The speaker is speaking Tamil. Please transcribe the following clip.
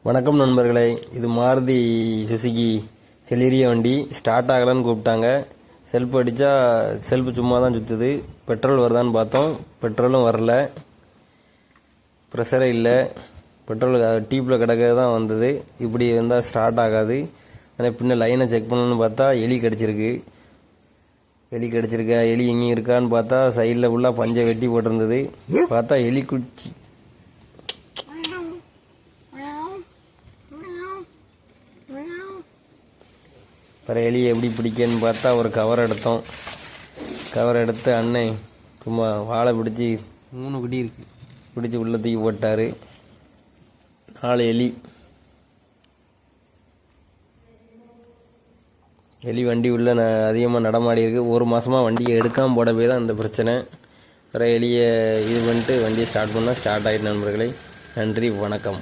வணக்கம் நண்பர்களே, இது மாருதி சுசுகி செலிரிய வண்டி. ஸ்டார்ட் ஆகலான்னு கூப்பிட்டாங்க. செல்ஃப் அடித்தா செல்ஃப் சும்மா தான் சுற்றுது. பெட்ரோல் வருதான்னு பார்த்தோம், பெட்ரோலும் வரல. ப்ரெஷரே இல்லை. பெட்ரோல் டீப்பில் கிடக்கிறது தான் வந்தது. இப்படி இருந்தால் ஸ்டார்ட் ஆகாது. ஆனால் பின்ன லைனை செக் பண்ணணும்னு பார்த்தா எலி கடிச்சிருக்கு. எலி எங்கேயும் இருக்கான்னு பார்த்தா சைடில் ஃபுல்லாக பஞ்சை வெட்டி போட்டிருந்தது. பார்த்தா எலி குச்சி. அப்புறம் எலியை எப்படி பிடிக்கன்னு பார்த்தா ஒரு கவர் எடுத்தோம். கவர் எடுத்து அண்ணன் சும்மா வாழை பிடிச்சி 3 குடி இருக்கு பிடிச்சி உள்ள தூக்கி போட்டார். 4 எலி வண்டி உள்ள அதிகமாக நடமாடி இருக்கு. 1 மாதமாக வண்டியை எடுக்காமல் போட போய் தான் இந்த பிரச்சனை. வேறு எலியை இது பண்ணிட்டு வண்டியை ஸ்டார்ட் பண்ணால் ஸ்டார்ட் ஆகிட்டு நண்பர்களே. நன்றி, வணக்கம்.